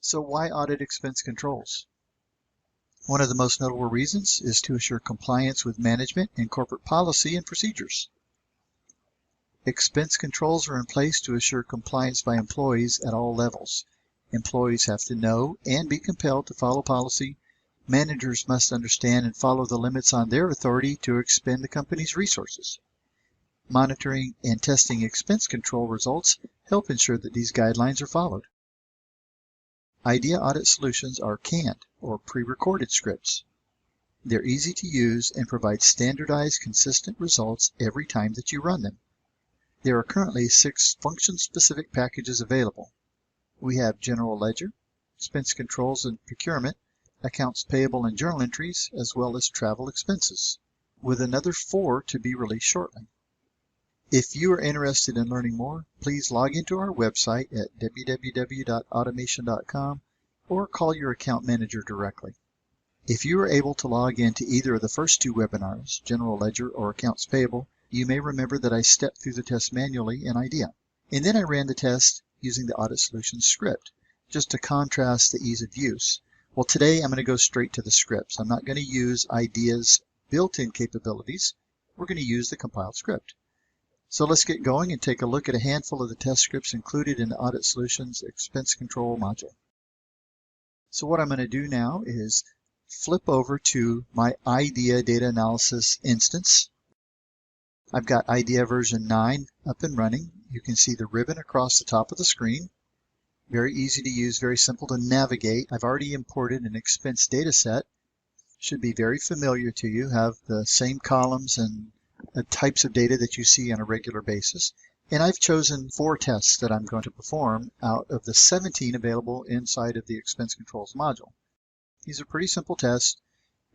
So why audit expense controls? One of the most notable reasons is to assure compliance with management and corporate policy and procedures. Expense controls are in place to assure compliance by employees at all levels. Employees have to know and be compelled to follow policy. Managers must understand and follow the limits on their authority to expend the company's resources. Monitoring and testing expense control results help ensure that these guidelines are followed. IDEA Audit Solutions are canned or pre-recorded scripts. They're easy to use and provide standardized, consistent results every time that you run them. There are currently 6 function-specific packages available. We have General Ledger, Expense Controls and Procurement, Accounts Payable and Journal Entries, as well as Travel Expenses, with another 4 to be released shortly. If you are interested in learning more, please log into our website at www.automation.com or call your account manager directly. If you are able to log into either of the first 2 webinars, General Ledger or Accounts Payable, you may remember that I stepped through the test manually in IDEA. And then I ran the test using the Audit Solutions script, just to contrast the ease of use. Well, today I'm going to go straight to the scripts. I'm not going to use IDEA's built-in capabilities. We're going to use the compiled script. So let's get going and take a look at a handful of the test scripts included in the Audit Solutions Expense Control module. So what I'm going to do now is flip over to my IDEA data analysis instance. I've got IDEA version 9 up and running. You can see the ribbon across the top of the screen. Very easy to use, very simple to navigate. I've already imported an expense data set. Should be very familiar to you, have the same columns and the types of data that you see on a regular basis. And I've chosen 4 tests that I'm going to perform out of the 17 available inside of the Expense Controls module. These are pretty simple tests,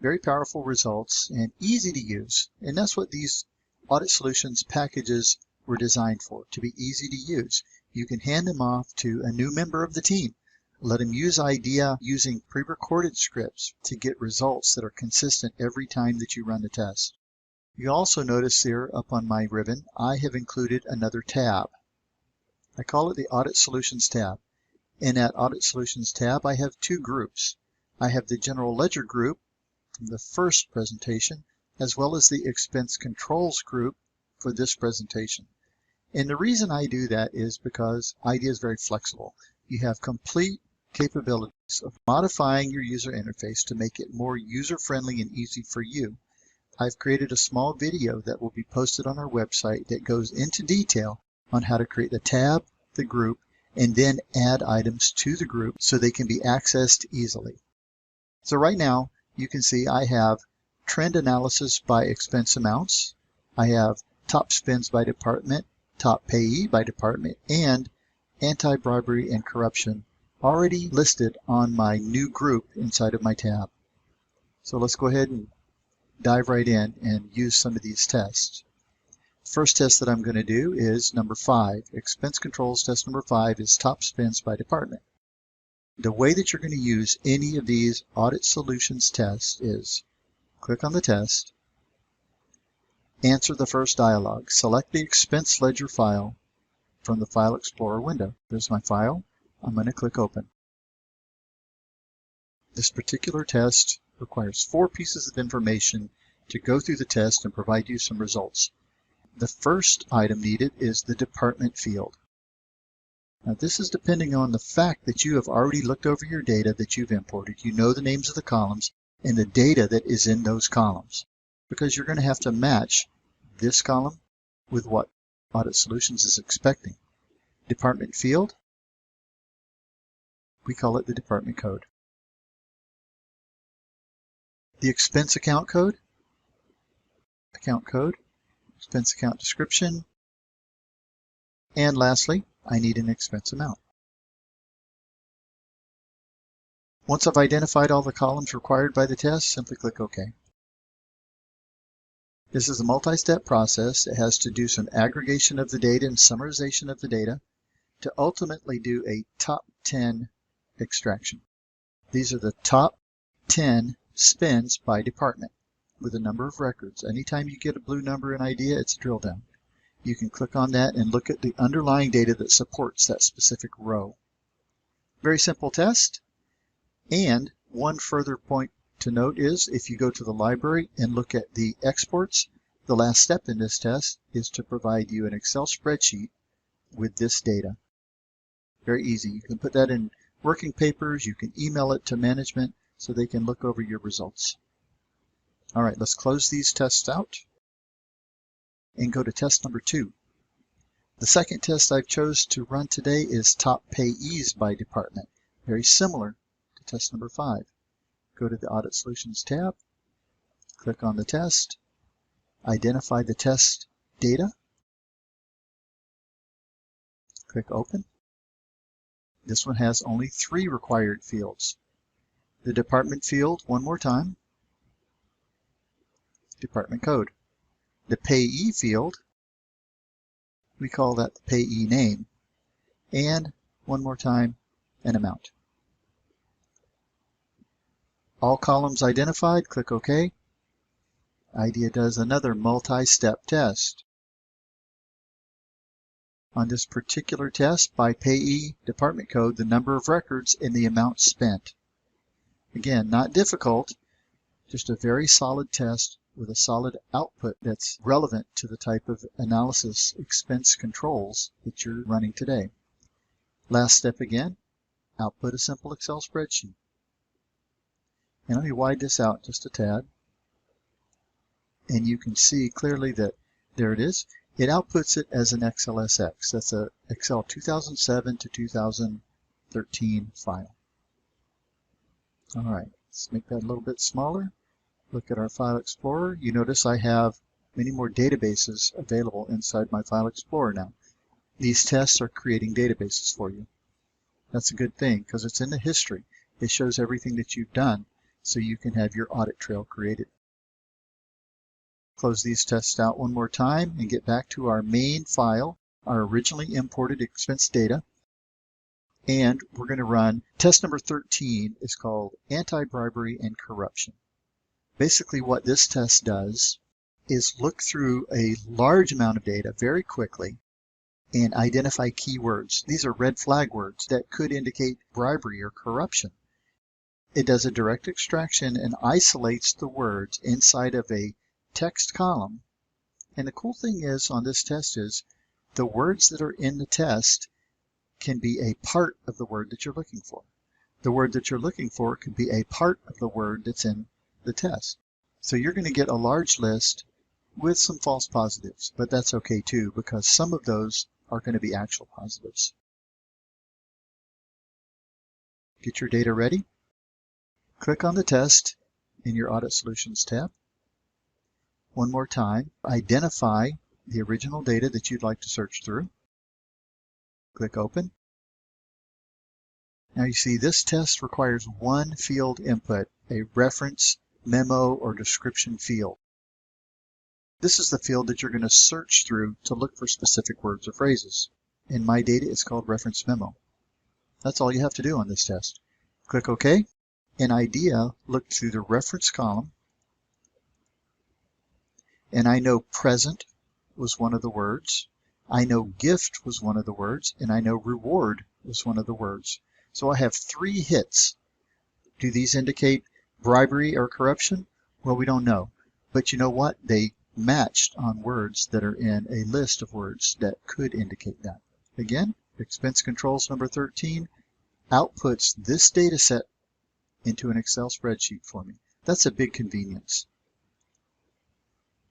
very powerful results, and easy to use. And that's what these Audit Solutions packages were designed for, to be easy to use. You can hand them off to a new member of the team. Let them use IDEA using pre-recorded scripts to get results that are consistent every time that you run the test. You also notice here up on my ribbon, I have included another tab. I call it the Audit Solutions tab. In that Audit Solutions tab, I have 2 groups. I have the General Ledger group from the first presentation, as well as the Expense Controls group for this presentation. And the reason I do that is because IDEA is very flexible. You have complete capabilities of modifying your user interface to make it more user-friendly and easy for you. I've created a small video that will be posted on our website that goes into detail on how to create the tab, the group, and then add items to the group so they can be accessed easily. So right now, you can see I have trend analysis by expense amounts. I have top spends by department, top payee by department, and anti-bribery and corruption already listed on my new group inside of my tab. So let's go ahead and dive right in and use some of these tests. First test that I'm going to do is number 5. Expense Controls test number 5 is top spends by department. The way that you're going to use any of these Audit Solutions tests is click on the test, answer the first dialog, select the expense ledger file from the File Explorer window. There's my file. I'm going to click Open. This particular test requires 4 pieces of information to go through the test and provide you some results. The first item needed is the department field. Now this is depending on the fact that you have already looked over your data that you've imported. You know the names of the columns and the data that is in those columns, because you're going to have to match this column with what Audit Solutions is expecting. Department field, we call it the department code. The expense account code, expense account description, and lastly, I need an expense amount. Once I've identified all the columns required by the test, simply click OK. This is a multi-step process. It has to do some aggregation of the data and summarization of the data to ultimately do a top 10 extraction. These are the top 10 spends by department with a number of records. Anytime you get a blue number in IDEA, it's a drill down. You can click on that and look at the underlying data that supports that specific row. Very simple test. And one further point to note is if you go to the library and look at the exports, the last step in this test is to provide you an Excel spreadsheet with this data. Very easy. You can put that in working papers. You can email it to management so they can look over your results. All right, let's close these tests out and go to test number 2. The second test I've chose to run today is top payees by department. Very similar to test number 5. Go to the Audit Solutions tab, click on the test, identify the test data, click Open. This one has only 3 required fields. The department field, one more time, department code. The payee field, we call that the payee name, and one more time, an amount. All columns identified, click OK. IDEA does another multi-step test. On this particular test, by payee department code, the number of records and the amount spent. Again, not difficult, just a very solid test with a solid output that's relevant to the type of analysis expense controls that you're running today. Last step again, output a simple Excel spreadsheet. And let me widen this out just a tad. And you can see clearly that there it is. It outputs it as an XLSX. That's a Excel 2007 to 2013 file. All right, let's make that a little bit smaller. Look at our File Explorer. You notice I have many more databases available inside my File Explorer now. These tests are creating databases for you. That's a good thing because it's in the history. It shows everything that you've done so you can have your audit trail created. Close these tests out one more time and get back to our main file, our originally imported expense data. And we're going to run test number 13 is called Anti-Bribery and Corruption. Basically what this test does is look through a large amount of data very quickly and identify keywords. These are red flag words that could indicate bribery or corruption. It does a direct extraction and isolates the words inside of a text column. And the cool thing is on this test is the words that are in the test can be a part of the word that you're looking for. The word that you're looking for could be a part of the word that's in the test. So you're going to get a large list with some false positives, but that's okay too because some of those are going to be actual positives. Get your data ready. Click on the test in your Audit Solutions tab. One more time, identify the original data that you'd like to search through. Click Open. Now you see this test requires one field input, a reference, memo, or description field. This is the field that you're going to search through to look for specific words or phrases. In my data, it's called reference memo. That's all you have to do on this test. Click OK. In IDEA, look through the reference column, and I know present was one of the words. I know gift was one of the words, and I know reward was one of the words. So I have 3 hits. Do these indicate bribery or corruption? Well, we don't know. But you know what? They matched on words that are in a list of words that could indicate that. Again, expense controls number 13 outputs this data set into an Excel spreadsheet for me. That's a big convenience.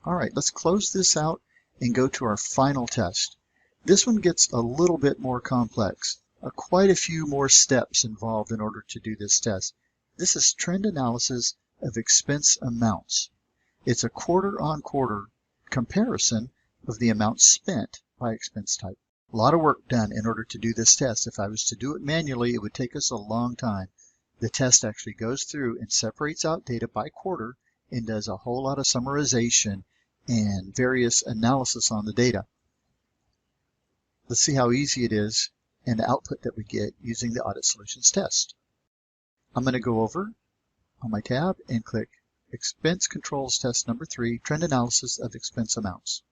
All right, let's close this out and go to our final test. This one gets a little bit more complex. Quite a few more steps involved in order to do this test. This is trend analysis of expense amounts. It's a quarter-on-quarter comparison of the amount spent by expense type. A lot of work done in order to do this test. If I was to do it manually, it would take us a long time. The test actually goes through and separates out data by quarter and does a whole lot of summarization and various analysis on the data. Let's see how easy it is and the output that we get using the Audit Solutions test. I'm going to go over on my tab and click Expense Controls Test number 3, Trend Analysis of Expense Amounts.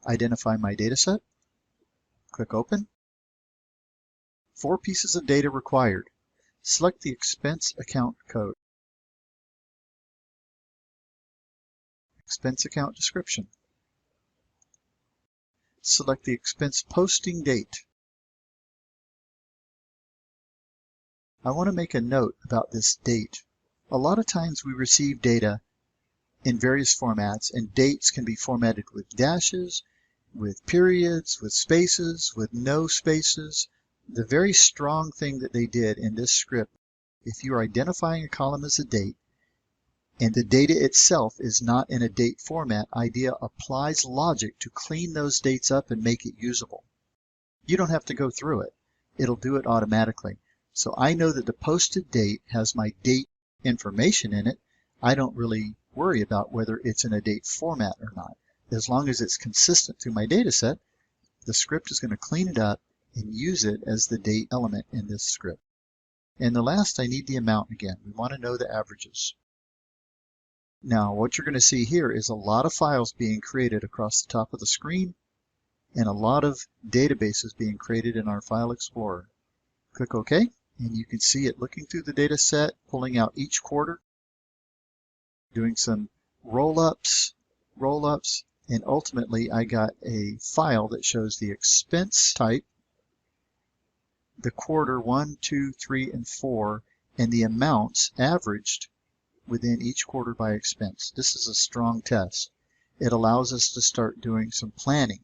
Identify my data set, click Open. 4 pieces of data required. Select the expense account code. Expense account description. Select the expense posting date. I want to make a note about this date. A lot of times we receive data in various formats, and dates can be formatted with dashes, with periods, with spaces, with no spaces. The very strong thing that they did in this script, if you're identifying a column as a date and the data itself is not in a date format, IDEA applies logic to clean those dates up and make it usable. You don't have to go through it. It'll do it automatically. So I know that the posted date has my date information in it. I don't really worry about whether it's in a date format or not. As long as it's consistent through my data set, the script is going to clean it up and use it as the date element in this script. And the last, I need the amount again. We want to know the averages. Now, what you're going to see here is a lot of files being created across the top of the screen and a lot of databases being created in our File Explorer. Click OK, and you can see it looking through the data set, pulling out each quarter, doing some roll-ups, and ultimately I got a file that shows the expense type, the quarter 1, 2, 3, and 4, and the amounts averaged within each quarter by expense. This is a strong test. It allows us to start doing some planning,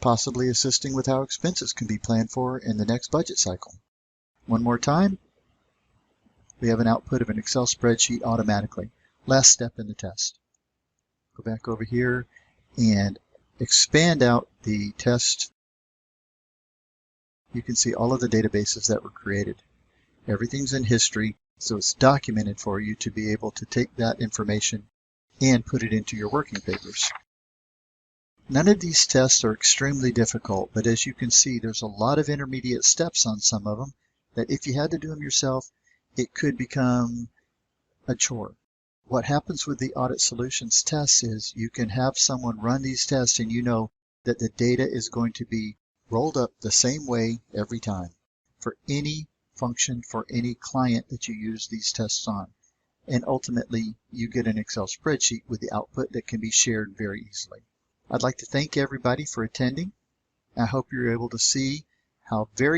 possibly assisting with how expenses can be planned for in the next budget cycle. One more time, we have an output of an Excel spreadsheet automatically. Last step in the test. Go back over here and expand out the test. You can see all of the databases that were created. Everything's in history, so it's documented for you to be able to take that information and put it into your working papers. None of these tests are extremely difficult, but as you can see, there's a lot of intermediate steps on some of them that if you had to do them yourself, it could become a chore. What happens with the Audit Solutions tests is you can have someone run these tests and you know that the data is going to be rolled up the same way every time for any function, for any client that you use these tests on. And ultimately, you get an Excel spreadsheet with the output that can be shared very easily. I'd like to thank everybody for attending. I hope you're able to see how very